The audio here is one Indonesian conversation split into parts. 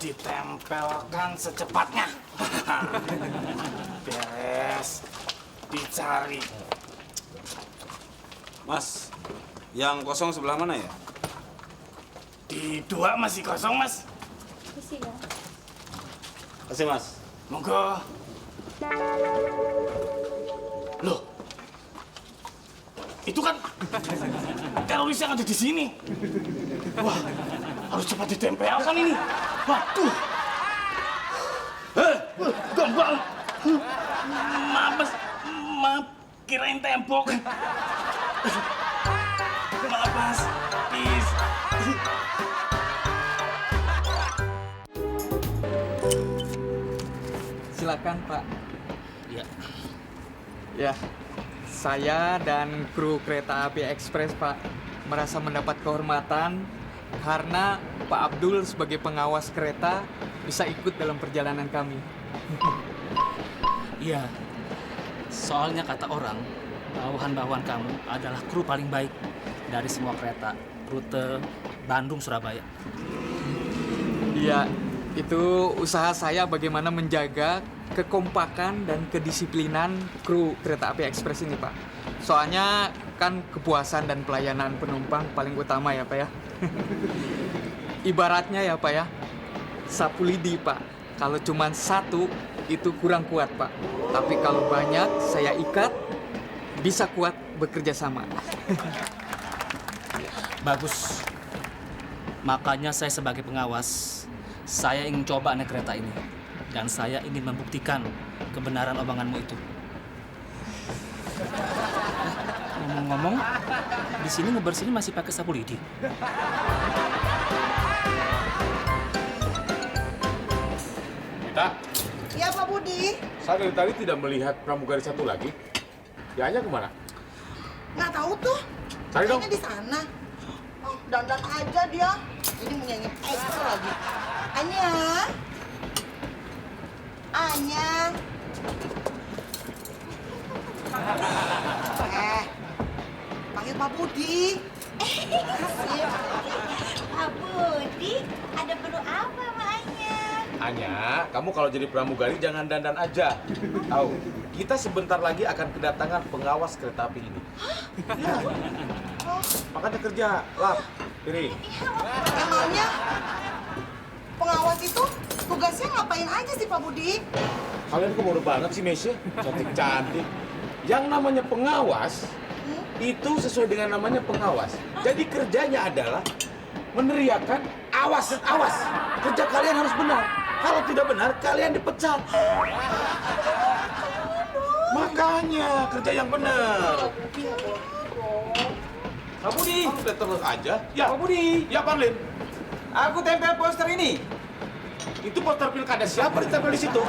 ditempelkan secepatnya. Beres. Dicari. Mas, yang kosong sebelah mana ya? Di 2 masih kosong, Mas. Isi ya. Kasih, Mas. Monggo. Loh. Itu kan teroris yang ada di sini. Wah, harus cepat ditempelkan ini. Waduh. Gampang. Maaf, Mas. Maaf, kirain tembok. Maaf, Mas. Please. Silakan, Pak. Iya. Ya, saya dan kru kereta api ekspres, Pak, merasa mendapat kehormatan karena Pak Abdul sebagai pengawas kereta bisa ikut dalam perjalanan kami. Iya, soalnya kata orang, bawahan-bawahan kamu adalah kru paling baik dari semua kereta rute Bandung-Surabaya. Iya, itu usaha saya bagaimana menjaga kekompakan dan kedisiplinan kru kereta api ekspres ini, Pak. Soalnya kan kepuasan dan pelayanan penumpang paling utama ya, Pak ya. Ibaratnya ya, Pak ya, sapu lidi, Pak. Kalau cuma satu itu kurang kuat, Pak. Tapi kalau banyak saya ikat bisa kuat bekerja sama. Bagus. Makanya saya sebagai pengawas, saya ingin coba naik kereta ini. Dan saya ingin membuktikan kebenaran omonganmu itu. Ngomong-ngomong, di sini ngebersihin masih pakai sapu lidi. Kita, Iya Pak Budi. saya dari tadi tidak melihat pramugari satu lagi. Dianya kemana? Nggak tahu tuh. Cari dong. Kayaknya di sana. Oh, dandan aja dia. Ini mau nyanyi ekstra lagi. Anya. Anya. Panggil Pak Budi. Kasih. Pak Budi, ada perlu apa sama Anya? Anya, kamu kalau jadi pramugari jangan dandan aja. Tahu, kita sebentar lagi akan kedatangan pengawas kereta api ini. Ya. Makanya kerja, lap, piring. Emangnya pengawas itu tugasnya ngapain aja sih Pak Budi? Kalian kok bodoh banget sih, Mesya? Cantik-cantik. Yang namanya pengawas, itu sesuai dengan namanya pengawas. Jadi kerjanya adalah meneriakan, awas, awas. Kerja kalian harus benar. Kalau tidak benar, kalian dipecat. Makanya, kerja yang benar. Pak Budi, Udah terus aja. Ya, Pak Budi, ya Parlin. aku tempel poster ini. Itu poster pilkada siapa ditempel di situ?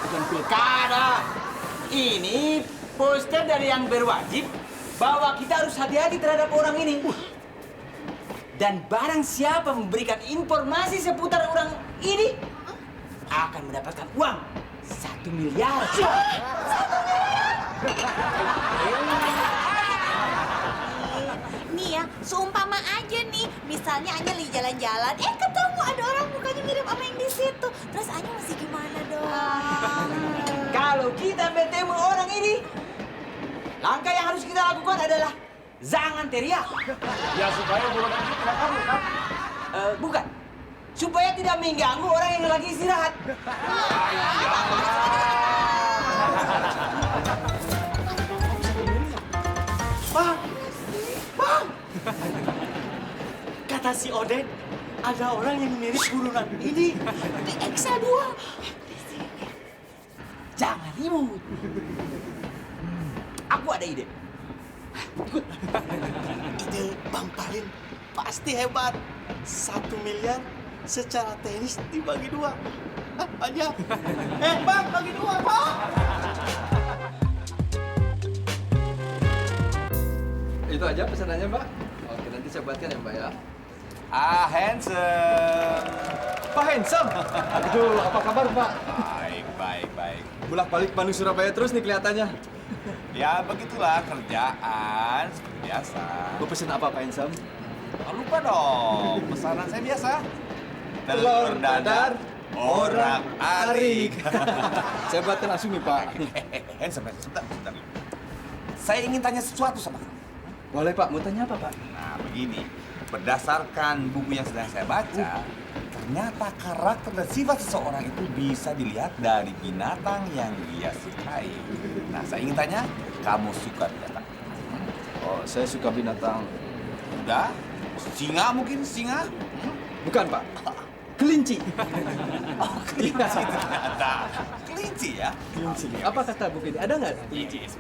Bukan pilkada. Ini poster dari yang berwajib bahwa kita harus hati-hati terhadap orang ini. Dan barang siapa memberikan informasi seputar orang ini akan mendapatkan uang 1 miliar. Nih ya, seumpama aja nih, misalnya Anya lagi jalan-jalan, ketemu ada orang mukanya mirip sama yang di situ. Terus Anya mesti gimana dong? Kalau kita bertemu orang ini, langkah yang harus kita lakukan adalah jangan teriak. Ya supaya golongan itu tidak kabur kan? Bukan, supaya tidak mengganggu orang yang lagi istirahat. Bang! Bang! Kata si Oden, ada orang yang mirip burunan ini di Excel 2. Jangan ribut. Aku ada ide. Ide Bang Palin pasti hebat. 1 miliar secara teknis dibagi 2. Aja. Bang, bagi 2, Bang! Itu aja pesanannya, Mbak. Oke, nanti saya buatkan ya, Mbak ya. Ah, handsome. Pak Handsome. Aduh, apa kabar, Pak? Baik. Bolak-balik Bandung Surabaya terus nih kelihatannya. Ya, begitulah kerjaan seperti biasa. Gue pesen apa, Pak Handsome? Oh, lupa dong, pesanan saya biasa. telur dadar, orak-arik. Saya buatkan langsung nih, Pak. Sebentar. Saya ingin tanya sesuatu sama kamu. Boleh, Pak. Mau tanya apa, Pak? Nah, begini. Berdasarkan buku yang sedang saya baca, ternyata karakter dan sifat seseorang itu bisa dilihat dari binatang yang dia sukai. Nah, saya ingin tanya, kamu suka binatang? Oh, saya suka binatang. Udah? Singa mungkin? Singa? Bukan, Pak. Kelinci. Oh, kelinci ternyata. Kelinci ya? Kelinci. Apa kata buku ini? Ada nggak? Kelinci.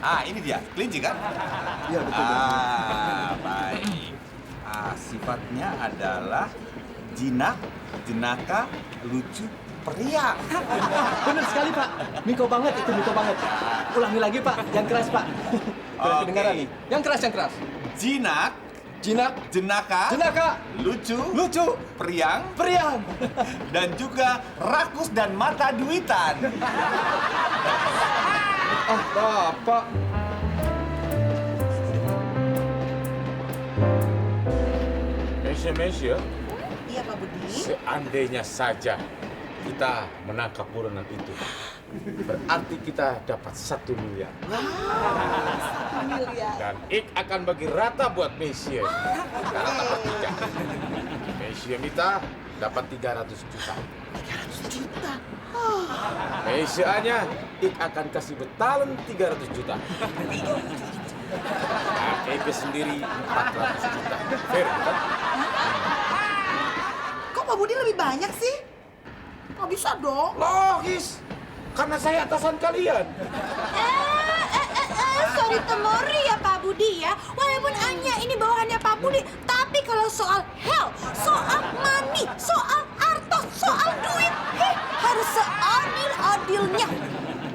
Ini dia. Kelinci kan? Iya, betul. Baik. Sifatnya adalah jinak, jenaka, lucu, periang. Benar sekali, Pak. Miko banget itu, Miko banget. Ulangi lagi, Pak. Yang keras, Pak. Biar kedengaran nih. Yang keras. Jinak, jenaka, lucu, periang, dan juga rakus dan mata duitan. Bapak. Mesya, Iya, Pak Budi. seandainya saja kita menangkap buronan itu, berarti kita dapat 1 miliar. 1 miliar. Dan Ik akan bagi rata buat Mesya. Rata bertiga. Mesya Mita dapat 300 juta. 300 juta. Mesya-nya Ik akan kasih betalan 300 juta. Dan Eke sendiri 400 juta. Fair, kan? Kok Pak Budi lebih banyak sih? Nggak bisa dong. Logis. Karena saya atasan kalian. Sorry temori ya Pak Budi ya. Walaupun Anya ini bawahannya Pak Budi, tapi kalau soal health, soal money, soal artos, soal duit, harus seadil-adilnya.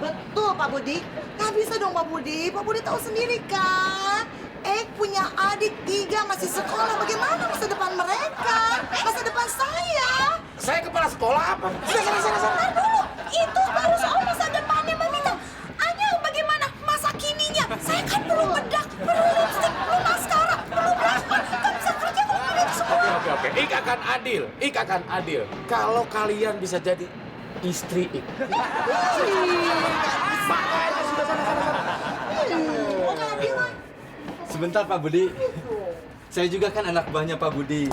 Betul, Pak Budi. Nggak bisa dong, Pak Budi. Pak Budi tahu sendiri kan. Punya adik 3 masih sekolah. Bagaimana masa depan mereka? Masa depan saya? Saya kepala sekolah apa? Sabar dulu, itu baru soal masa depannya Mamita. Anya bagaimana masa kininya? Saya kan perlu bedak, perlu lipstik, perlu maskara, perlu blush on. Kan bisa kerja kalau ada itu semua. Oke. Ik akan adil. Kalau kalian bisa jadi istri Ik. Makanya sudah sana. Oh, nggak adil lah. Sebentar, Pak Budi. Saya juga kan anak buahnya Pak Budi.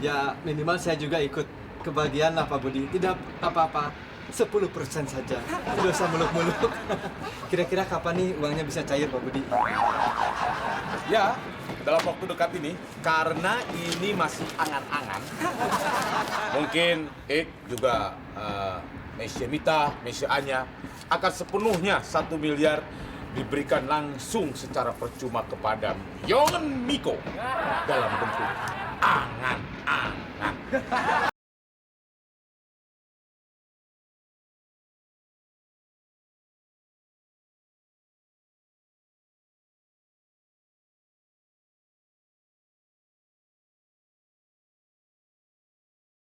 Ya, minimal saya juga ikut kebahagiaan lah, Pak Budi. Tidak apa-apa. 10% saja. Tidak usah muluk-muluk. Kira-kira kapan nih uangnya bisa cair, Pak Budi? Ya, dalam waktu dekat ini, karena ini masih angan-angan, mungkin Ik juga Mesya Mita, Mesya Anya akan sepenuhnya 1 miliar diberikan langsung secara percuma kepada Young Miko dalam bentuk angan-angan.